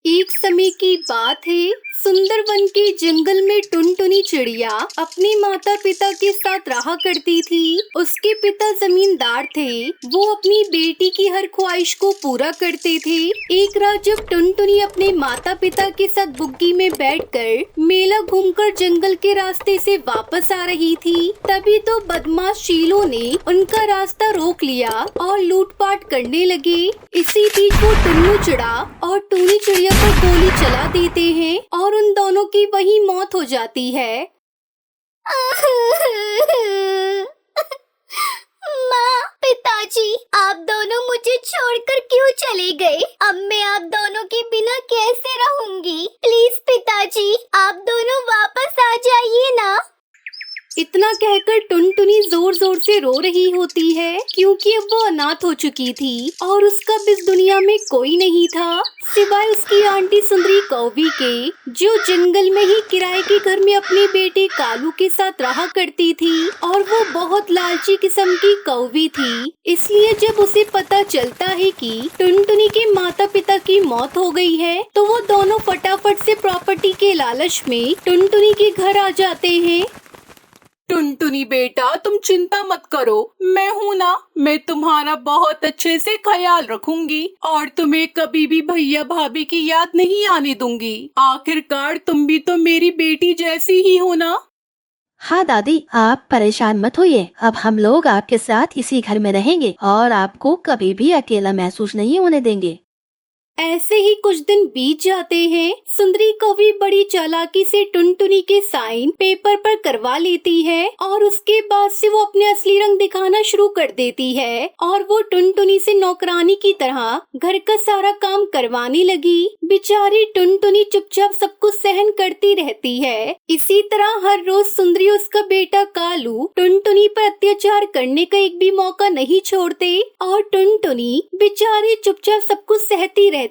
एक समय की बात है। सुंदरवन के जंगल में टुनटुनी चिड़िया अपने माता पिता के साथ रहा करती थी। उसके पिता जमींदार थे। वो अपनी बेटी की हर ख्वाहिश को पूरा करते थे। एक रात जब टुनटुनी अपने माता पिता के साथ बुग्गी में बैठकर मेला घूमकर जंगल के रास्ते से वापस आ रही थी, तभी तो बदमाश चीलों ने उनका रास्ता रोक लिया और लूटपाट करने लगे। इसी बीच वो टुन्नू चिड़ा और टूनी चिड़िया पर गोली चला देते हैं और उन दोनों की वहीं मौत हो जाती है। माँ, पिताजी, आप दोनों मुझे छोड़कर क्यों चले गए? अब मैं आप दोनों के बिना कैसे रहूंगी? प्लीज पिताजी, आप दोनों वापस आ जाइए ना। इतना कहकर टुनटुनी जोर जोर से रो रही होती है, क्योंकि अब वो अनाथ हो चुकी थी और उसका इस दुनिया में कोई नहीं था सिवाय उसकी आंटी सुंदरी कौवी के, जो जंगल में ही किराए के घर में अपने बेटे कालू के साथ रहा करती थी। और वो बहुत लालची किस्म की कौवी थी, इसलिए जब उसे पता चलता है कि टुनटुनी के माता पिता की मौत हो गई है, तो वो दोनों फटाफट से प्रॉपर्टी के लालच में टुनटुनी के घर आ जाते हैं। टुनटुनी बेटा, तुम चिंता मत करो, मैं हूँ ना। मैं तुम्हारा बहुत अच्छे से ख्याल रखूंगी और तुम्हें कभी भी भैया भाभी की याद नहीं आने दूंगी। आखिरकार तुम भी तो मेरी बेटी जैसी ही हो ना। हाँ दादी, आप परेशान मत होइए। अब हम लोग आपके साथ इसी घर में रहेंगे और आपको कभी भी अकेला महसूस नहीं होने देंगे। ऐसे ही कुछ दिन बीत जाते हैं। सुंदरी कौवी बड़ी चालाकी से टुनटुनी के साइन पेपर पर करवा लेती है और उसके बाद से वो अपने असली रंग दिखाना शुरू कर देती है और वो टुनटुनी से नौकरानी की तरह घर का सारा काम करवाने लगी। बेचारी टुनटुनी चुपचाप सब कुछ सहन करती रहती है। इसी तरह हर रोज सुंदरी उसका बेटा कालू टुनटुनी पर अत्याचार करने का एक भी मौका नहीं छोड़ते और टुनटुनी बेचारी चुपचाप सब कुछ सहती रहती,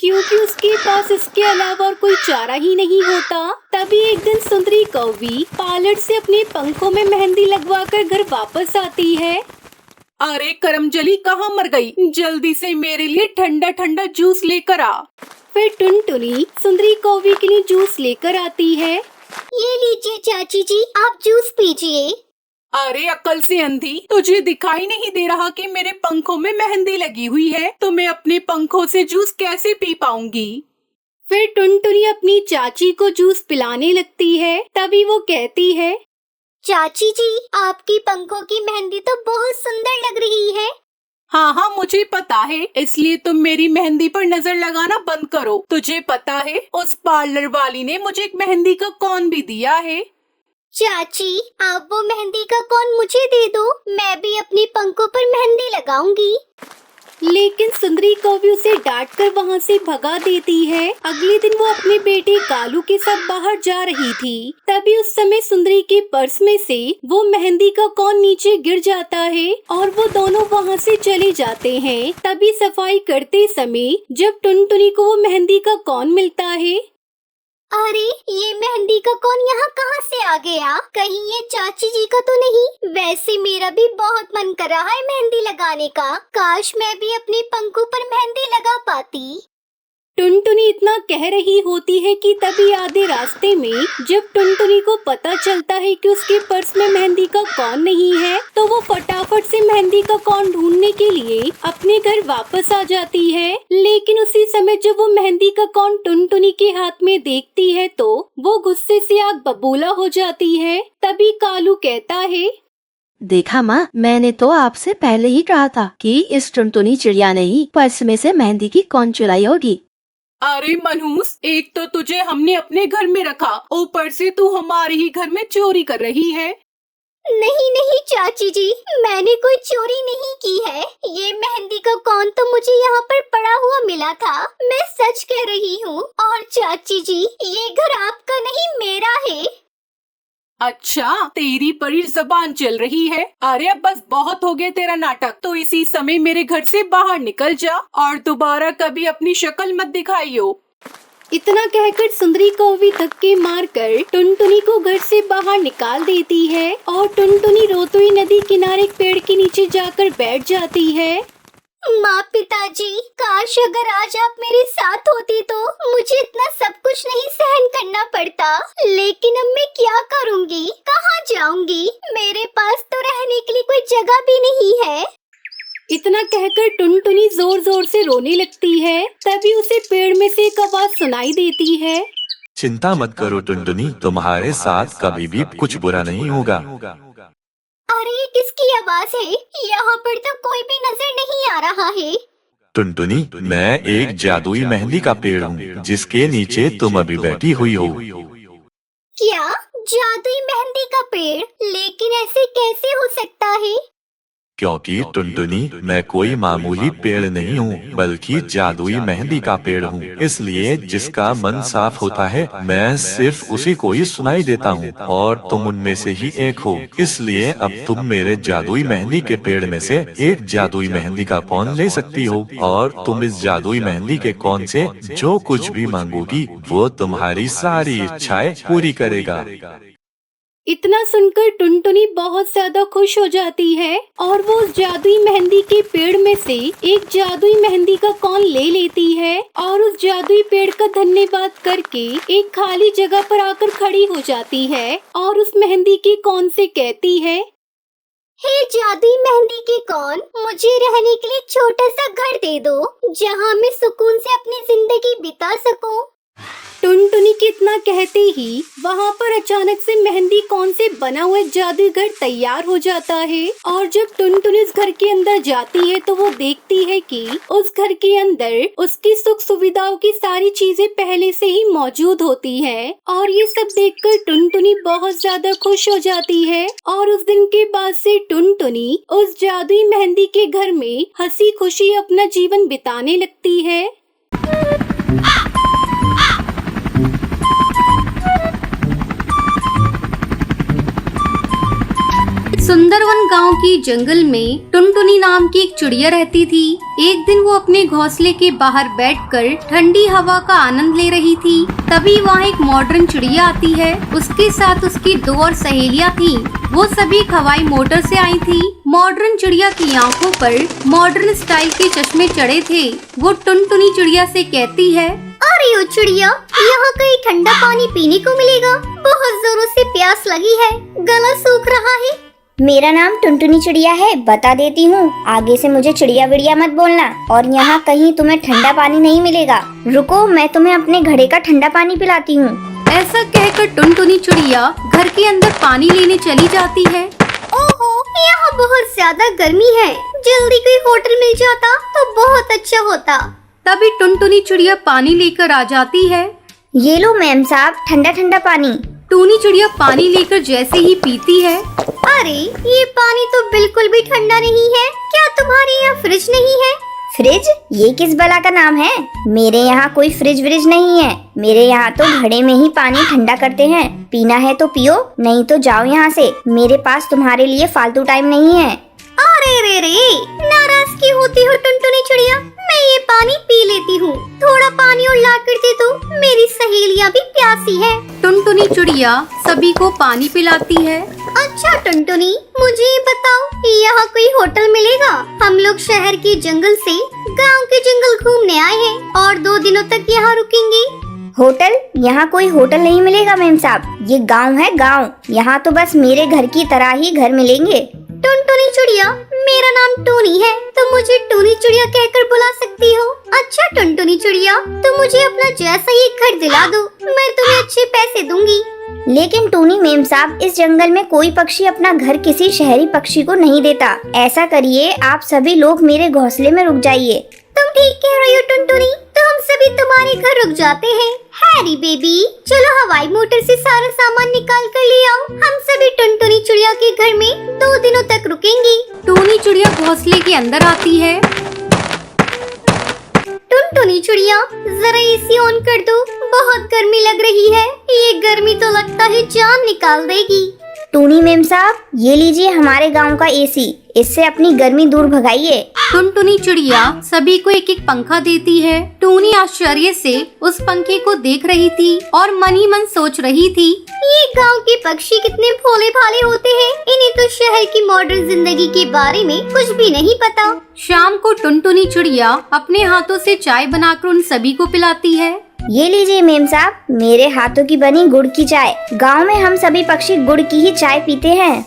क्योंकि उसके पास इसके अलावा और कोई चारा ही नहीं होता। तभी एक दिन सुंदरी कौवी पायलट से अपने पंखों में मेहंदी लगवाकर घर वापस आती है। अरे करमजली, कहाँ मर गई? जल्दी से मेरे लिए ठंडा ठंडा जूस लेकर आ। फिर टुनटुनी सुंदरी कौवी के लिए जूस लेकर आती है। ये लीजिए चाची जी, आप जूस पीजिए। अरे अकल से अंधी, तुझे दिखाई नहीं दे रहा कि मेरे पंखों में मेहंदी लगी हुई है? तो मैं अपने पंखों से जूस कैसे पी पाऊंगी? फिर टुनटुनी अपनी चाची को जूस पिलाने लगती है। तभी वो कहती है, चाची जी, आपकी पंखों की मेहंदी तो बहुत सुंदर लग रही है। हाँ हाँ, मुझे पता है, इसलिए तुम मेरी मेहंदी पर नजर लगाना बंद करो। तुझे पता है, उस पार्लर वाली ने मुझे एक मेहंदी का कौन भी दिया है। चाची, आप वो मेहंदी का कौन मुझे दे दो, मैं भी अपनी पंखों पर मेहंदी लगाऊंगी। लेकिन सुंदरी कौवी उसे डांट कर वहाँ से भगा देती है। अगले दिन वो अपने बेटे कालू के साथ बाहर जा रही थी। तभी उस समय सुंदरी के पर्स में से वो मेहंदी का कौन नीचे गिर जाता है और वो दोनों वहाँ से चले जाते हैं। तभी सफाई करते समय जब टुनटुनी को वो मेहंदी का कौन मिलता है। अरे, ये मेहंदी का कौन यहाँ कहाँ से आ गया? कहीं ये चाची जी का तो नहीं? वैसे मेरा भी बहुत मन कर रहा है मेहंदी लगाने का। काश मैं भी अपने पंखों पर मेहंदी लगा पाती। टुनटुनी इतना कह रही होती है कि तभी आधे रास्ते में जब टुनटुनी को पता चलता है कि उसके पर्स में मेहंदी का कौन नहीं है, तो वो फटाफट से मेहंदी का कौन ढूंढने के लिए अपने घर वापस आ जाती है। लेकिन उसी समय जब वो मेहंदी का कौन टुनटुनी के हाथ में देखती है, तो वो गुस्से से आग बबूला हो जाती है। तभी कालू कहता है, देखा माँ, मैंने तो आपसे पहले ही कहा था कि इस टुनटुनी चिड़िया ने ही पर्स में से मेहंदी की कौन चुराई होगी। अरे मनहूस, एक तो तुझे हमने अपने घर में रखा, ऊपर से तू हमारे ही घर में चोरी कर रही है। नहीं नहीं चाची जी, मैंने कोई चोरी नहीं की है। ये मेहंदी का कौन तो मुझे यहाँ पर पड़ा हुआ मिला था। मैं सच कह रही हूँ। और चाची जी, ये घर आपका नहीं, मेरा है। अच्छा, तेरी बड़ी जबान चल रही है। अरे अब बस बहुत हो गया तेरा नाटक। तो इसी समय मेरे घर से बाहर निकल जा और दोबारा कभी अपनी शक्ल मत दिखाइयो। इतना कहकर सुंदरी कौवी धक्के मारकर टुनटुनी को घर से बाहर निकाल देती है और टुनटुनी रोती हुई नदी किनारे एक पेड़ के नीचे जाकर बैठ जाती है। माँ पिताजी, काश अगर आज आप मेरे साथ होती तो मुझे इतना सब कुछ नहीं सहन करना पड़ता। लेकिन अब मैं क्या करूँगी, कहाँ जाऊँगी? मेरे पास तो रहने के लिए कोई जगह भी नहीं है। इतना कहकर टुनटुनी जोर जोर से रोने लगती है। तभी उसे पेड़ में से एक आवाज सुनाई देती है। चिंता मत करो टुनटुनी, तुम्हारे साथ कभी भी कुछ बुरा नहीं होगा। अरे ये किसकी आवाज है? यहाँ पर तो कोई भी नजर नहीं आ रहा है। टुनटुनी, मैं एक जादुई मेहंदी का पेड़ हूँ जिसके नीचे तुम अभी बैठी हुई हो। क्या? जादुई मेहंदी का पेड़? लेकिन ऐसे कैसे हो सकता है? क्योंकि टुनटुनी, मैं कोई मामूली पेड़ नहीं हूँ बल्कि जादुई मेहंदी का पेड़ हूँ। इसलिए जिसका मन साफ होता है मैं सिर्फ उसी को ही सुनाई देता हूँ और तुम उनमें से ही एक हो। इसलिए अब तुम मेरे जादुई मेहंदी के पेड़ में से एक जादुई मेहंदी का कौन ले सकती हो और तुम इस जादुई मेहंदी के कौन से जो कुछ भी मांगोगी वो तुम्हारी सारी इच्छाएं पूरी करेगा। इतना सुनकर टुनटुनी बहुत ज्यादा खुश हो जाती है और वो उस जादुई मेहंदी के पेड़ में से एक जादुई मेहंदी का कौन ले लेती है और उस जादुई पेड़ का धन्यवाद करके एक खाली जगह पर आकर खड़ी हो जाती है और उस मेहंदी के कौन से कहती है, हे जादुई मेहंदी के कौन, मुझे रहने के लिए छोटा सा घर दे दो जहाँ मैं सुकून से अपनी जिंदगी बिता सकूं। टुनटुनी के इतना कहते ही वहाँ पर अचानक से मेहंदी कौन से बना हुआ एक जादुई घर तैयार हो जाता है। और जब टुनटुनी उस घर के अंदर जाती है तो वो देखती है कि उस घर के अंदर उसकी सुख सुविधाओं की सारी चीजें पहले से ही मौजूद होती है। और ये सब देखकर टुनटुनी बहुत ज्यादा खुश हो जाती है और उस दिन के बाद से टुनटुनी उस जादुई मेहंदी के घर में हंसी खुशी अपना जीवन बिताने लगती है। सुंदरवन गांव की जंगल में टुनटुनी नाम की एक चिड़िया रहती थी। एक दिन वो अपने घोंसले के बाहर बैठकर ठंडी हवा का आनंद ले रही थी। तभी वहाँ एक मॉडर्न चिड़िया आती है। उसके साथ उसकी 2 और सहेलियाँ थीं। वो सभी हवाई मोटर से आई थी। मॉडर्न चिड़िया की आंखों पर मॉडर्न स्टाइल के चश्मे चढ़े थे। वो टुनटुनी चिड़िया से कहती है, अरे ओ चिड़िया, यहाँ कहीं ठंडा पानी पीने को मिलेगा? बहुत जोरों से प्यास लगी है, गला सूख रहा है। मेरा नाम टुनटुनी चिड़िया है, बता देती हूँ। आगे से मुझे चिड़िया विड़िया मत बोलना और यहाँ कहीं तुम्हें ठंडा पानी नहीं मिलेगा। रुको, मैं तुम्हें अपने घड़े का ठंडा पानी पिलाती हूँ। ऐसा कहकर टुनटुनी चिड़िया घर के अंदर पानी लेने चली जाती है। ओहो, यहाँ बहुत ज्यादा गर्मी है, जल्दी कोई होटल मिल जाता तो बहुत अच्छा होता। तभी टुनटुनी चिड़िया पानी लेकर आ जाती है। ये लो मैम साहब, ठंडा ठंडा पानी। टूनी चिड़िया पानी लेकर जैसे ही पीती है, अरे ये पानी तो बिल्कुल भी ठंडा नहीं है। क्या तुम्हारे यहाँ फ्रिज नहीं है? फ्रिज? ये किस बला का नाम है? मेरे यहाँ कोई फ्रिज व्रिज नहीं है। मेरे यहाँ तो घड़े में ही पानी ठंडा करते हैं। पीना है तो पियो, नहीं तो जाओ यहाँ से। मेरे पास तुम्हारे लिए फालतू टाइम नहीं है। अरे रे रे, नाराज क्यों होती हो टुनटुनी चिड़िया? मैं ये पानी पी लेती हूँ। थोड़ा पानी और ला कर दे दो, मेरी सहेलियाँ भी प्यासी है। टुनटुनी चिड़िया सभी को पानी पिलाती है। अच्छा टुनटुनी, मुझे ये बताओ, यहाँ कोई होटल मिलेगा? हम लोग शहर के जंगल से गांव के जंगल घूमने आए हैं और 2 दिनों तक यहाँ रुकेंगे। होटल? यहाँ कोई होटल नहीं मिलेगा मैम साहब। ये गांव है, गांव। यहाँ तो बस मेरे घर की तरह ही घर मिलेंगे। टुनटुनी चिड़िया, मेरा नाम टूनी है, तो मुझे टूनी चिड़िया कहकर बुला सकती हो। अच्छा टुनटुनी चिड़िया, तो मुझे अपना जैसा ही घर दिला दो, मैं तुम्हें अच्छे पैसे दूंगी। लेकिन टूनी मेम साहब, इस जंगल में कोई पक्षी अपना घर किसी शहरी पक्षी को नहीं देता। ऐसा करिए, आप सभी लोग मेरे घोंसले में रुक जाइए। तुम ठीक कह रही हो टुनटुनी, तो हम सभी तुम्हारे घर रुक जाते हैं। हैरी बेबी, चलो हवाई मोटर से सारा सामान निकाल कर ले आओ। हम सभी टुनटुनी चिड़िया के घर में 2 दिनों तक रुकेंगे। टूनी चिड़िया घोंसले के अंदर आती है। टुनटुनी चिड़िया, जरा एसी ऑन कर दो, बहुत गर्मी लग रही है। ये गर्मी तो लगता है जान निकाल देगी। टूनी मेम साहब, ये लीजिए हमारे गांव का एसी, इससे अपनी गर्मी दूर भगाइए। टुनटुनी चिड़िया सभी को एक एक पंखा देती है। टूनी आश्चर्य से उस पंखे को देख रही थी और मन ही मन सोच रही थी, ये गांव के पक्षी कितने भोले भाले होते हैं, इन्हें तो शहर की मॉडर्न जिंदगी के बारे में कुछ भी नहीं पता। शाम को टुनटुनी चिड़िया अपने हाथों से चाय बनाकर उन सभी को पिलाती है। ये लीजिए मेम साहब, मेरे हाथों की बनी गुड़ की चाय। गांव में हम सभी पक्षी गुड़ की ही चाय पीते हैं।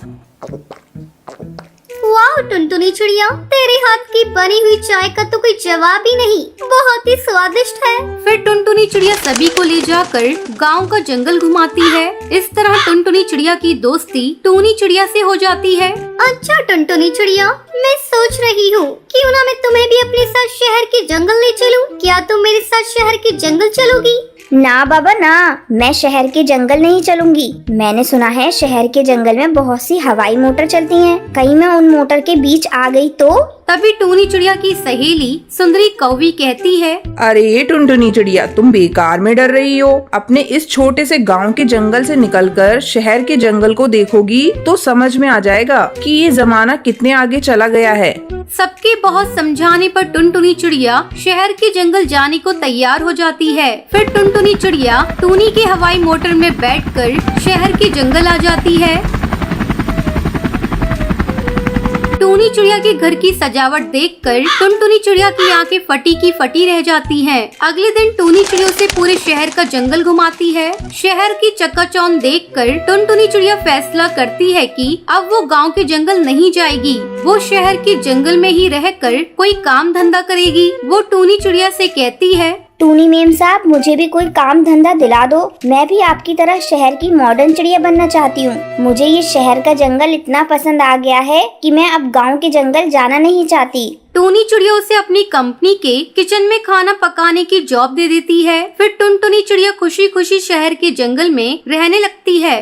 वाह टुनटुनी चिड़िया, तेरे हाथ की बनी हुई चाय का तो कोई जवाब ही नहीं, बहुत ही स्वादिष्ट है। फिर टुनटुनी चिड़िया सभी को ले जाकर गांव का जंगल घुमाती है। इस तरह टुनटुनी चिड़िया की दोस्ती टूनी चिड़िया से हो जाती है। अच्छा टुनटुनी चिड़िया, मैं सोच रही हूँ क्यों ना मैं तुम्हें भी अपने साथ शहर के जंगल ले चलूं। क्या तुम मेरे साथ शहर के जंगल चलोगी? ना बाबा ना, मैं शहर के जंगल नहीं चलूंगी। मैंने सुना है शहर के जंगल में बहुत सी हवाई मोटर चलती हैं। कहीं मैं उन मोटर के बीच आ गई तो? तभी टूनी चिड़िया की सहेली सुंदरी कौवी कहती है, अरे टुनटुनी चिड़िया, तुम बेकार में डर रही हो। अपने इस छोटे से गांव के जंगल से निकलकर शहर के जंगल को देखोगी तो समझ में आ जाएगा कि ये जमाना कितने आगे चला गया है। सबके बहुत समझाने पर टुनटुनी चिड़िया शहर के जंगल जाने को तैयार हो जाती है। फिर टुनटुनी चिड़िया टूनी के हवाई मोटर में बैठकर शहर के जंगल आ जाती है। टूनी चिड़िया के घर की सजावट देखकर टुनटुनी चिड़िया की आंखें फटी की फटी रह जाती हैं। अगले दिन टूनी चिड़िया से पूरे शहर का जंगल घुमाती है। शहर की चकाचौंध देखकर टुनटुनी चिड़िया फैसला करती है कि अब वो गांव के जंगल नहीं जाएगी, वो शहर के जंगल में ही रहकर कोई काम धंधा करेगी। वो टूनी चिड़िया से कहती है, टूनी मेम साहब, मुझे भी कोई काम धंधा दिला दो। मैं भी आपकी तरह शहर की मॉडर्न चिड़िया बनना चाहती हूँ। मुझे ये शहर का जंगल इतना पसंद आ गया है कि मैं अब गांव के जंगल जाना नहीं चाहती। टूनी चिड़िया उसे अपनी कंपनी के किचन में खाना पकाने की जॉब दे देती है। फिर टुनटुनी चिड़िया खुशी खुशी शहर के जंगल में रहने लगती है।